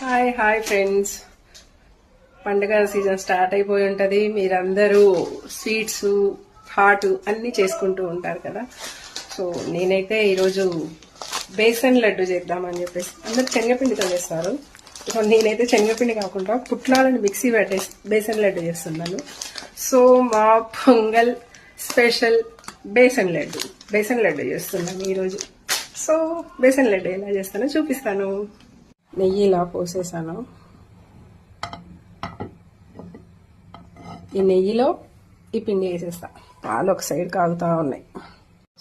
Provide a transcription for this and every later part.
Hi friends, పండుగ season start అయిపోయి ఉంటుంది. మీరందరూ స్వీట్స్ హాట్ అన్నీ చేసుకుంటూ ఉంటారు కదా. సో నేనైతే ఈరోజు బేసన్ లడ్డు చేద్దామని చెప్పేసి, అందరు శనగపిండితో చేస్తారు. సో నేనైతే శనగపిండి కాకుండా పుట్నాలను మిక్సీ పెట్టేసి బేసన్ లడ్డు చేస్తున్నాను. సో మా పొంగల్ స్పెషల్ బేసన్ లడ్డు చేస్తున్నాను ఈరోజు. సో బేసన్ లడ్డు ఎలా చేస్తానో చూపిస్తాను. నెయ్యి ఇలా పోసేసాను. ఈ నెయ్యిలో ఈ పిండి వేసేస్తా. పాలు ఒక సైడ్ కాగుతా ఉన్నాయి.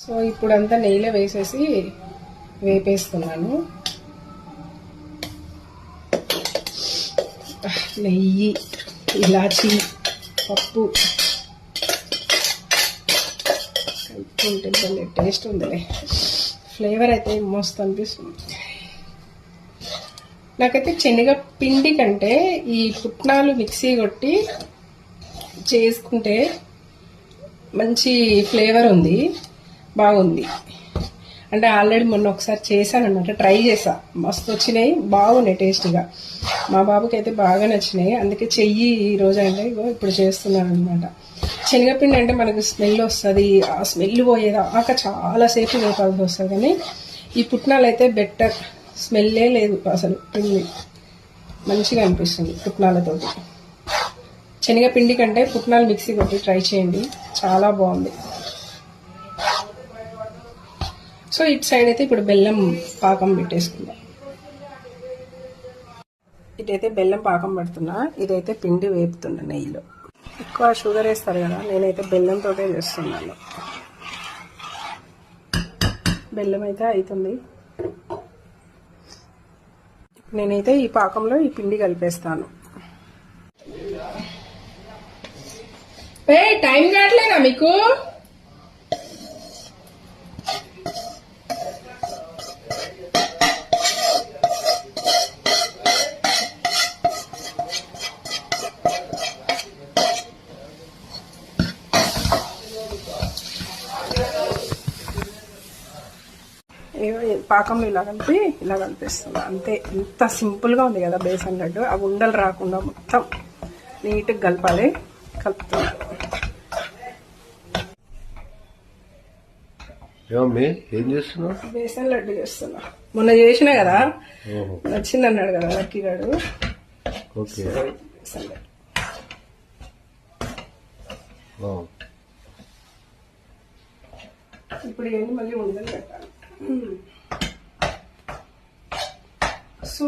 సో ఇప్పుడంతా నెయ్యిలో వేసేసి వేపేస్తున్నాను. నెయ్యి, ఇలాచి, పప్పు కలుపుకుంటే భలే టేస్ట్ ఉందిలే. ఫ్లేవర్ అయితే మస్తు అనిపిస్తుంది. నాకైతే శనగ పిండి కంటే ఈ పుట్నాలు మిక్సీ కొట్టి చేసుకుంటే మంచి ఫ్లేవర్ ఉంది, బాగుంది. అంటే ఆల్రెడీ మొన్న ఒకసారి చేశాను అనమాట, ట్రై చేసా, మస్తు వచ్చినాయి, బాగున్నాయి టేస్టీగా. మా బాబుకి అయితే బాగా నచ్చినాయి, అందుకే చెయ్యి ఈ రోజు అంటే ఇప్పుడు చేస్తున్నాను అనమాట. శనగపిండి అంటే మనకు స్మెల్ వస్తుంది, ఆ స్మెల్ పోయేదాకా చాలాసేపు వేపాల్సి వస్తుంది. కానీ ఈ పుట్నాలు అయితే బెటర్, స్మెల్లే లేదు అసలు. పిండి మంచిగా అనిపిస్తుంది పుట్నాలతోటి. శనగపిండి కంటే పుట్నాలు మిక్సీ కొట్టి ట్రై చేయండి, చాలా బాగుంది. సో ఇటు సైడ్ అయితే ఇప్పుడు బెల్లం పాకం పెట్టేసుకుందాం. ఇటైతే బెల్లం పాకం పెడుతున్నా, ఇదైతే పిండి వేపుతున్నా నెయ్యిలో. ఎక్కువ షుగర్ వేస్తారు కదా, నేనైతే బెల్లంతో చేస్తున్నాను. బెల్లం అయితే అవుతుంది. నేనైతే ఈ పాకంలో ఈ పిండి కలిపేస్తాను. టైం కావట్లేదా మీకు? పాకంలో ఇలా కలిపేస్తున్నా అంతే. ఎంత సింపుల్గా ఉంది కదా బేసన్ లడ్డు. ఆ ఉండలు రాకుండా మొత్తం నీట్గా కలపాలి. కలుపుతున్నా. ఏం చేస్తున్నావు? బేసన్ లడ్డు చేస్తున్నా. మొన్న చేసినా కదా, నచ్చింది అన్నాడు కదా లక్కీ గారు. బేసన్ లడ్డు ఇప్పుడు ఏంటి, మళ్ళీ ఉండలు పెట్టాలి. సో